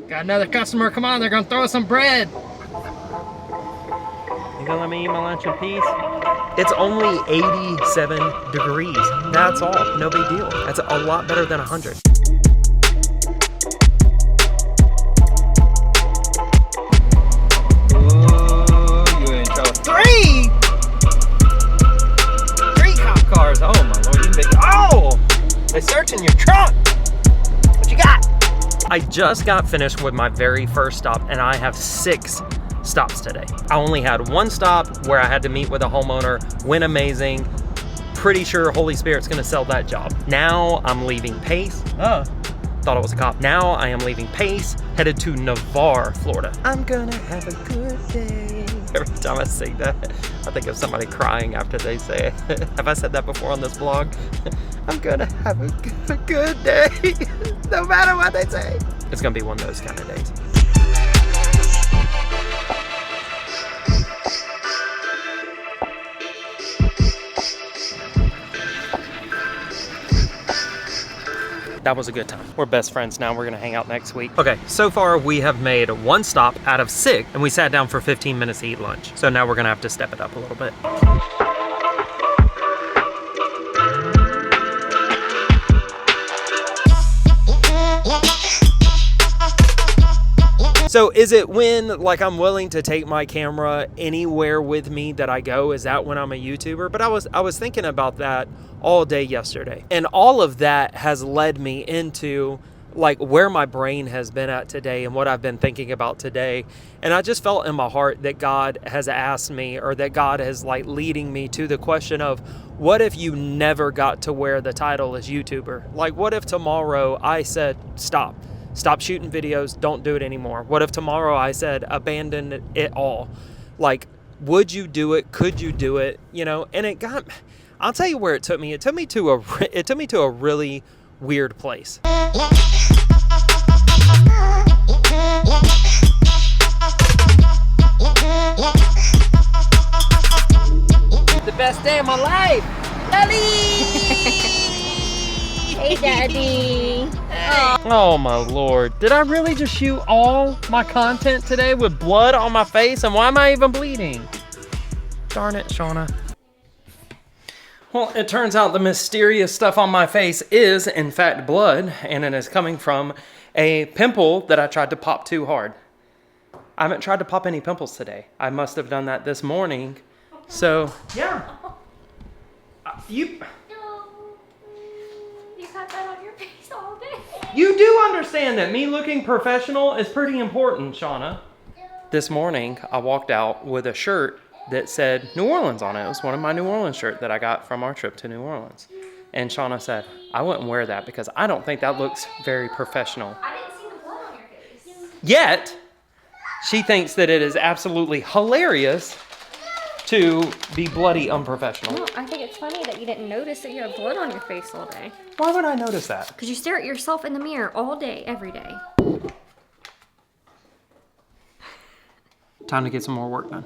Got another customer. Come on, they're gonna throw us some bread. You gonna let me eat my lunch in peace? It's only 87 degrees. That's all. No big deal. That's a lot better than 100. Ooh, you in trouble. Three cop cars. Oh my lord, you big. Oh, they're searching your trunk. What you got? I just got finished with my very first stop, and I have 6 stops today. I only had one stop where I had to meet with a homeowner. Went amazing. Pretty sure Holy Spirit's gonna sell that job. Now I'm leaving Pace. Thought it was a cop. Now I am leaving Pace, headed to Navarre, Florida. I'm gonna have a good day. Every time I say that, I think of somebody crying after they say it. Have I said that before on this vlog? I'm gonna have a good day, no matter what they say. It's gonna be one of those kind of days. That was a good time. We're best friends now. We're gonna hang out next week. Okay, so far we have made one stop out of 6, and we sat down for 15 minutes to eat lunch. So now we're gonna have to step it up a little bit. So is it when, like, I'm willing to take my camera anywhere with me that I go? Is that when I'm a YouTuber? But I was thinking about that all day yesterday. And all of that has led me into, like, where my brain has been at today and what I've been thinking about today. And I just felt in my heart that God has asked me, or that God is, like, leading me to the question of, what if you never got to wear the title as YouTuber? Like, what if tomorrow I said, stop shooting videos, don't do it anymore? What if tomorrow I said, abandon it all? Like, would you do it? Could you do it? You know, and I'll tell you where it took me. It took me to a really weird place. The best day of my life. Daddy! Hey, Daddy. Oh my Lord. Did I really just shoot all my content today with blood on my face? And why am I even bleeding? Darn it, Shauna. Well, it turns out the mysterious stuff on my face is, in fact, blood, and it is coming from a pimple that I tried to pop too hard. I haven't tried to pop any pimples today. I must have done that this morning. So, yeah. You got that on your face all day. You do understand that me looking professional is pretty important, Shauna. This morning, I walked out with a shirt that said New Orleans on it. It was one of my New Orleans shirts that I got from our trip to New Orleans. And Shauna said, I wouldn't wear that because I don't think that looks very professional. I didn't see the blood on your face. Yet, she thinks that it is absolutely hilarious to be bloody unprofessional. No, I think it's funny that you didn't notice that you have blood on your face all day. Why would I notice that? Because you stare at yourself in the mirror all day, every day. Time to get some more work done.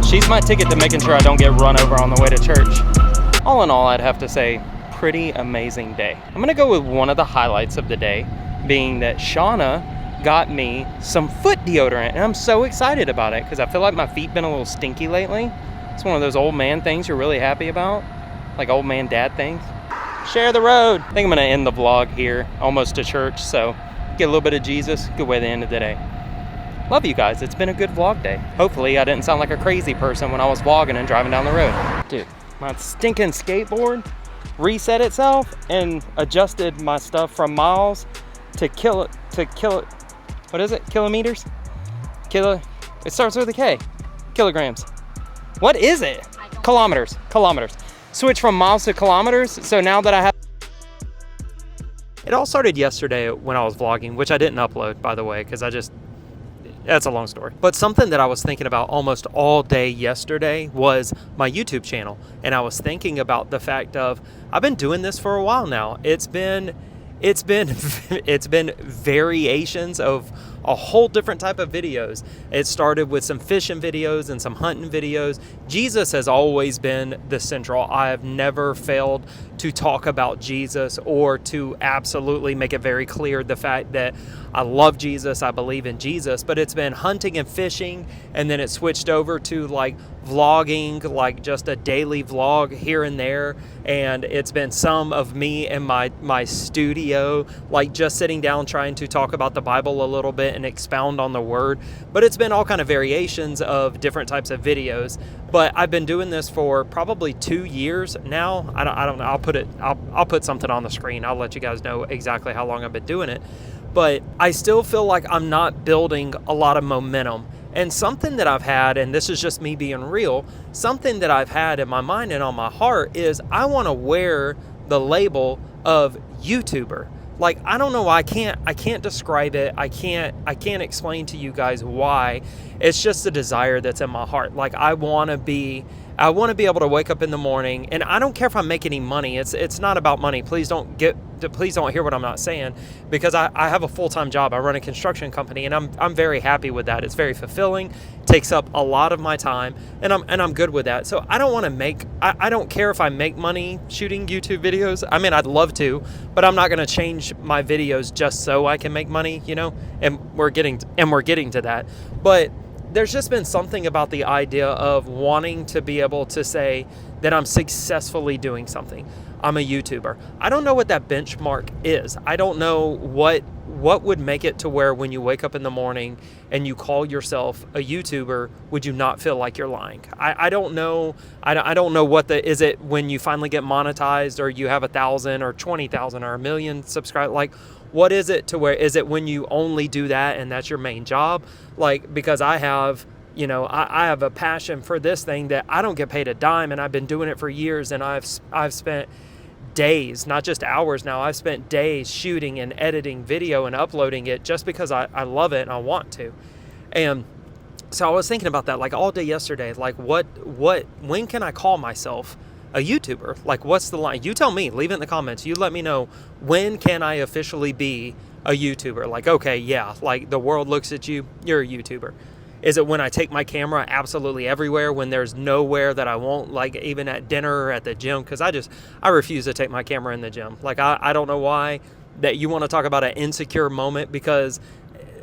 She's my ticket to making sure I don't get run over on the way to church. All in all, I'd have to say, pretty amazing day. I'm gonna go with one of the highlights of the day, being that Shauna got me some foot deodorant, and I'm so excited about it because I feel like my feet been a little stinky lately. It's one of those old man things you're really happy about, like old man dad things. Share the road. I think I'm gonna end the vlog here, almost to church, so get a little bit of Jesus, good way to end of the day. Love you guys. It's been a good vlog day. Hopefully I didn't sound like a crazy person when I was vlogging and driving down the road. Dude, my stinking skateboard reset itself and adjusted my stuff from miles to what is it? Kilometers? It starts with a K. Kilograms. What is it? Kilometers. Switch from miles to kilometers. So now that I have... It all started yesterday when I was vlogging, which I didn't upload, by the way, because that's a long story. But something that I was thinking about almost all day yesterday was my YouTube channel. And I was thinking about the fact of, I've been doing this for a while now. It's been it's been variations of a whole different type of videos. It started with some fishing videos and some hunting videos. Jesus has always been the central. I have never failed to talk about Jesus or to absolutely make it very clear the fact that I love Jesus, I believe in Jesus, but it's been hunting and fishing, and then it switched over to like vlogging, like just a daily vlog here and there, and it's been some of me in my studio, like just sitting down trying to talk about the Bible a little bit and expound on the word. But it's been all kind of variations of different types of videos. But I've been doing this for probably 2 years now. I don't know. I'll put something on the screen. I'll let you guys know exactly how long I've been doing it. But I still feel like I'm not building a lot of momentum. And something that I've had, and this is just me being real, something that I've had in my mind and on my heart is I want to wear the label of YouTuber. Like, I don't know, I can't describe it. I can't explain to you guys why. It's just a desire that's in my heart. Like, I want to be able to wake up in the morning, and I don't care if I make any money. It's not about money. Please don't hear what I'm not saying, because I have a full-time job. I run a construction company, and I'm very happy with that. It's very fulfilling, takes up a lot of my time, and I'm good with that. So I don't want to I don't care if I make money shooting YouTube videos. I mean, I'd love to, but I'm not going to change my videos just so I can make money, you know? And we're getting to that. But there's just been something about the idea of wanting to be able to say that I'm successfully doing something. I'm a YouTuber. I don't know what that benchmark is. I don't know what would make it to where when you wake up in the morning and you call yourself a YouTuber, would you not feel like you're lying? I don't know. I don't know is it when you finally get monetized, or you have 1,000 or 20,000 or 1 million subscribers? Like, what is it to where, is it when you only do that and that's your main job? Like, because I have a passion for this thing that I don't get paid a dime, and I've been doing it for years, and I've spent days, not just hours now, I've spent days shooting and editing video and uploading it just because I love it and I want to. And so I was thinking about that like all day yesterday, like when can I call myself a YouTuber? Like, what's the line? You tell me, leave it in the comments. You let me know, when can I officially be a YouTuber? Like, okay, yeah, like the world looks at you, you're a YouTuber. Is it when I take my camera absolutely everywhere, when there's nowhere that I won't, like even at dinner or at the gym? Because I refuse to take my camera in the gym. Like, I don't know why that you want to talk about an insecure moment, because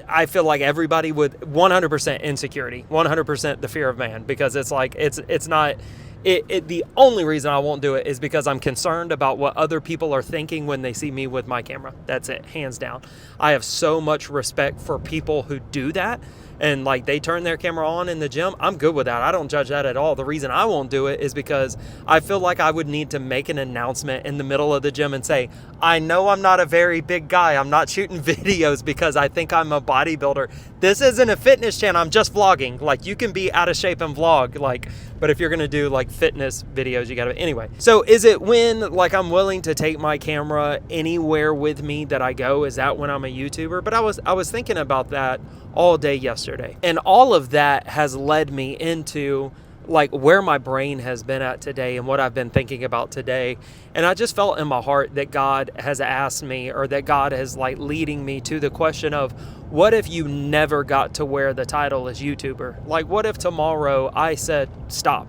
I feel like everybody with 100% insecurity, 100% the fear of man, because it's like, it's not... the only reason I won't do it is because I'm concerned about what other people are thinking when they see me with my camera. That's it, hands down. I have so much respect for people who do that, and like they turn their camera on in the gym. I'm good with that. I don't judge that at all. The reason I won't do it is because I feel like I would need to make an announcement in the middle of the gym and say, I know I'm not a very big guy. I'm not shooting videos because I think I'm a bodybuilder. This isn't a fitness channel. I'm just vlogging. Like, you can be out of shape and vlog, like, but if you're going to do like fitness videos, you got to, anyway. So is it when like I'm willing to take my camera anywhere with me that I go? Is that when I'm a YouTuber? But I was thinking about that all day yesterday. And all of that has led me into like where my brain has been at today and what I've been thinking about today. And I just felt in my heart that God has asked me, or that God is like leading me to the question of, what if you never got to wear the title as YouTuber? Like, what if tomorrow I said, stop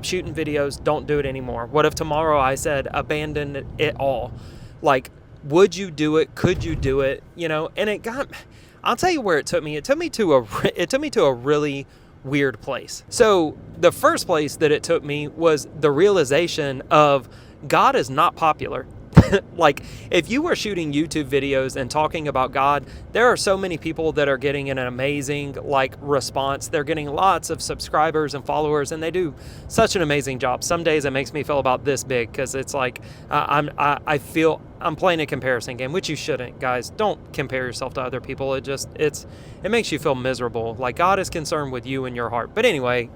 shooting videos, don't do it anymore? What if tomorrow I said, abandon it all? Like, would you do it? Could you do it? You know, and I'll tell you where it took me. It took me to a really weird place. So the first place that it took me was the realization of God is not popular. Like, if you were shooting YouTube videos and talking about God, there are so many people that are getting an amazing like response. They're getting lots of subscribers and followers, and they do such an amazing job. Some days it makes me feel about this big, because it's like I feel I'm playing a comparison game, which you shouldn't, guys. Don't compare yourself to other people. It makes you feel miserable. Like, God is concerned with you and your heart. But anyway,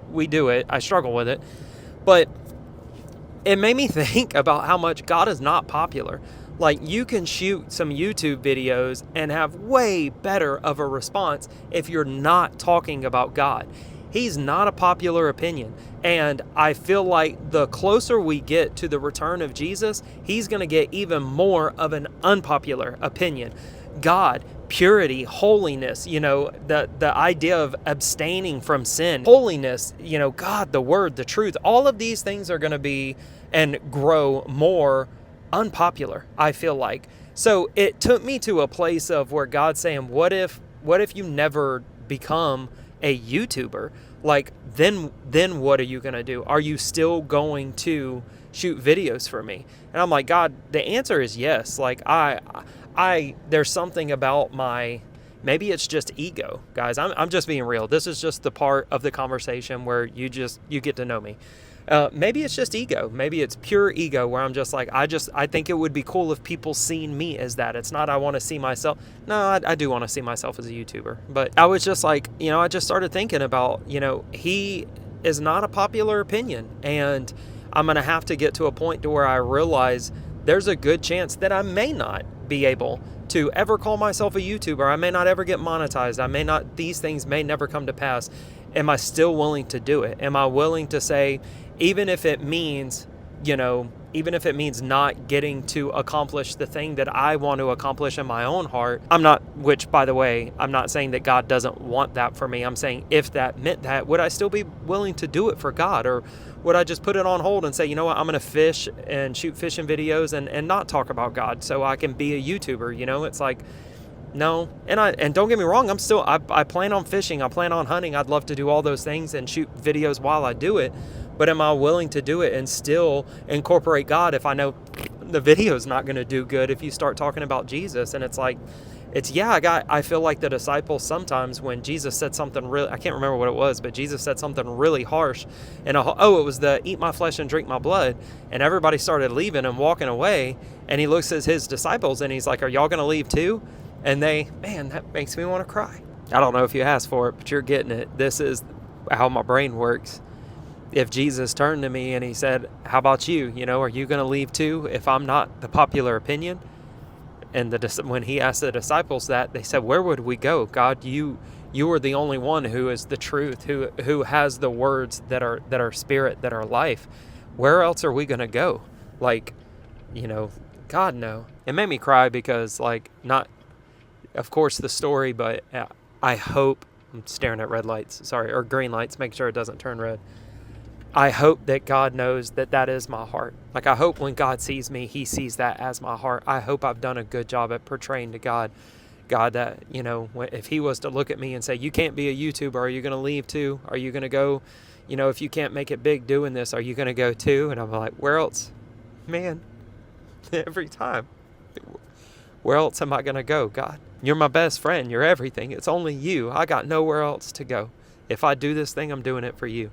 we do it. I struggle with it, but it made me think about how much God is not popular. Like, you can shoot some YouTube videos and have way better of a response if you're not talking about God. He's not a popular opinion. And I feel like the closer we get to the return of Jesus, he's going to get even more of an unpopular opinion. God, purity, holiness, the idea of abstaining from sin, holiness, God, the word, the truth, all of these things are going to be and grow more unpopular, I feel like. So it took me to a place of where God's saying, what if you never become a YouTuber? Like, then what are you going to do? Are you still going to shoot videos for me? And I'm like, God, the answer is yes. Like, there's something about maybe it's just ego, guys. I'm just being real. This is just the part of the conversation where you get to know me. Maybe it's just ego. Maybe it's pure ego where I'm just like, I think it would be cool if people seen me as that. It's not I want to see myself. No, I do want to see myself as a YouTuber. But I was just like, I just started thinking about, he is not a popular opinion. And I'm going to have to get to a point to where I realize there's a good chance that I may not be able to ever call myself a YouTuber. I may not ever get monetized. These things may never come to pass. Am I still willing to do it? Am I willing to say, even if it means not getting to accomplish the thing that I want to accomplish in my own heart, which by the way, I'm not saying that God doesn't want that for me. I'm saying if that meant that, would I still be willing to do it for God? Or would I just put it on hold and say, you know what, I'm going to fish and shoot fishing videos and not talk about God so I can be a YouTuber? It's like, no. And don't get me wrong, I plan on fishing. I plan on hunting. I'd love to do all those things and shoot videos while I do it. But am I willing to do it and still incorporate God if I know the video's not going to do good if you start talking about Jesus? And it's like, I feel like the disciples sometimes when Jesus said something really, I can't remember what it was, but Jesus said something really harsh. And it was the eat my flesh and drink my blood. And everybody started leaving and walking away. And he looks at his disciples and he's like, are y'all going to leave too? And that makes me want to cry. I don't know if you asked for it, but you're getting it. This is how my brain works. If Jesus turned to me and he said, how about you? Are you going to leave too if I'm not the popular opinion? And when he asked the disciples that, they said, where would we go? God, you are the only one who is the truth, who has the words that are spirit, that are life. Where else are we going to go? Like, God, no. It made me cry because of course the story, but I hope, I'm staring at red lights, or green lights, make sure it doesn't turn red. I hope that God knows that is my heart. Like, I hope when God sees me, he sees that as my heart. I hope I've done a good job at portraying to God that, if he was to look at me and say, you can't be a YouTuber, are you going to leave too? Are you going to go, if you can't make it big doing this, are you going to go too? And I'm like, where else? Man, every time. Where else am I going to go, God? You're my best friend. You're everything. It's only you. I got nowhere else to go. If I do this thing, I'm doing it for you.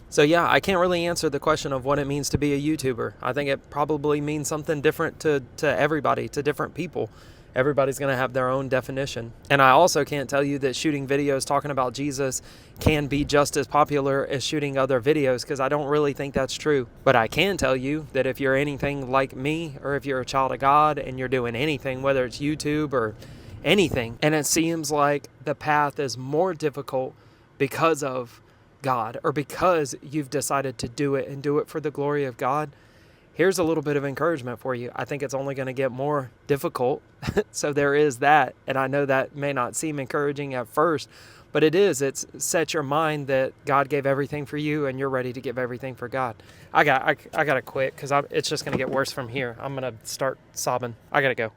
So yeah, I can't really answer the question of what it means to be a YouTuber. I think it probably means something different to everybody, to different people. Everybody's going to have their own definition. And I also can't tell you that shooting videos talking about Jesus can be just as popular as shooting other videos, because I don't really think that's true. But I can tell you that if you're anything like me, or if you're a child of God and you're doing anything, whether it's YouTube or anything, and it seems like the path is more difficult because of God, or because you've decided to do it and do it for the glory of God, here's a little bit of encouragement for you. I think it's only going to get more difficult. So there is that. And I know that may not seem encouraging at first, but it is. It's set your mind that God gave everything for you and you're ready to give everything for God. I got to quit because it's just going to get worse from here. I'm going to start sobbing. I got to go.